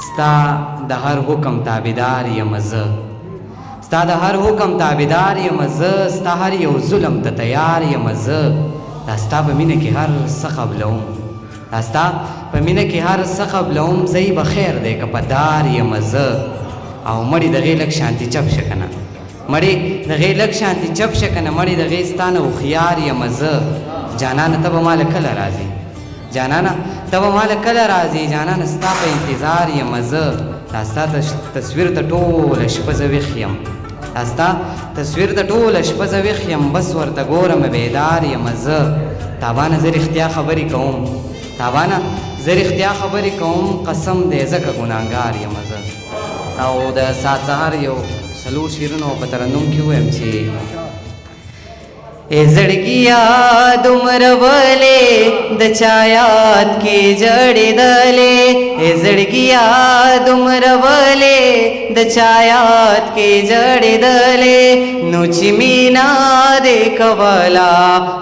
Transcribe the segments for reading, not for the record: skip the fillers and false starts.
ستا د هر حکم تابعدار یم زه، ستا د هر حکم تابعدار یم زه، ستا هر یو ظلم ته تیار یم زه. دا ستا په مینه کې هر څه قبلوم، دا ستا په مینه کې هر څه قبلوم. ځای به خیر دی که په دار یم زه. او مړی د غې لږ شانتي چپ شه که نه، مړی د غې لږ شانتي چپ شه که نه، مړی د غې ستا نه هوښیار یم زه. جانانه ته به ماله کله راځې، جانانه ته به ماله کله راځې، جانانه ستا په انتظار یم زه. دا ستا تصویر ته ټوله شپه زه ویښ یم، دا ستا تصویر ته ټوله شپه زه ویښ یم، بس ورته ګورم بیدار یم زه. تابانه زه رښتیا خبرې کوم، تابانه زه رښتیا خبرې کوم، قسم دی ځکه ګناهګار یم زه. او د سات سهار یو څلور شعرونه په ترنم کې ووایم چې ای زړګیا دومره ولې د چا یاد کې جړېدلې، ای زړګیا دومره ولې د چا یاد کې جړېدلې، نو چې مینا دې کولا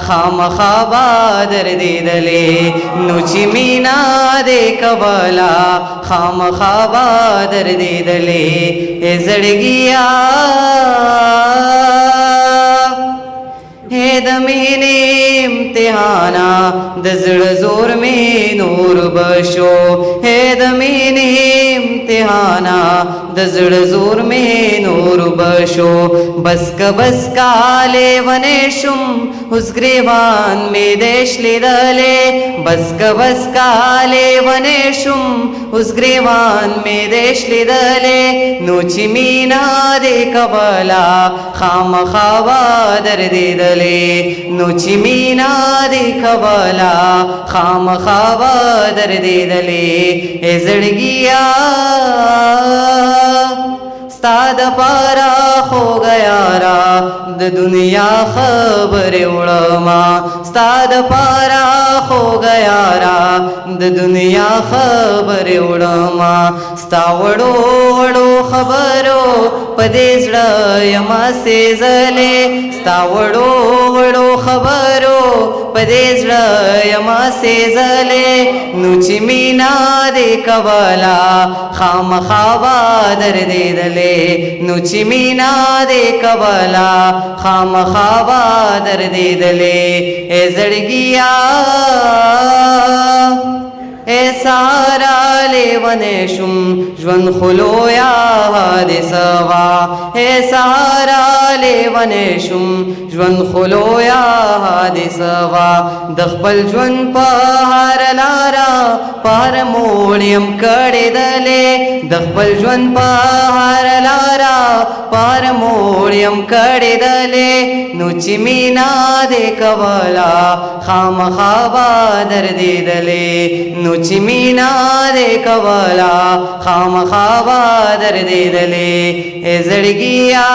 خامخا به دردېدلې، نو چې مینا دې کولا خامخا به دردېدلې. ای زړګیا ہے د مینې امتحانا د زړه زور می نور بشو، ہے د مینې امتحانا د زړه زور می نور بشو. بس کا لیونې شم اوس ګریوان می دیش لیدلې، بس کا لیونې شم اوس ګریوان می دیش لیدلې، نو چې مینا دې کولا خامخا به دردېدلې، نو چې مینا دې کولا خامخا به دردېدلې. ای زړګیا ستا دپاره خوږه یاره د دنیا خبرې وړمه، ستا دپاره خوږه یاره د دنیا خبرې وړمه، ستا وړو وړو خبرو په دې زړه یمه سېزلې، ستا وړو وړو خبرو په دې زړه یمه سېزلې، نو چې مینا دې کولا خامخا به دردېدلې، نو چې مینا دې کولا خامخا به دردېدلې. ای زړګیا ای سارا لیونې شم ژوند خلویا حادثه وا، ای سارا لیونې شم ژوند خلویا حادثه وا. د خپل ژوند په هر لاره پار موړ یم کړېدلې، د خپل ژوند په هر لاره پار موړ یم کړېدلې، نو چې مینا دې کولا خامخا به دردېدلې، نو چې مینا دې کولا خامخا به دردېدلې. ای زړګیا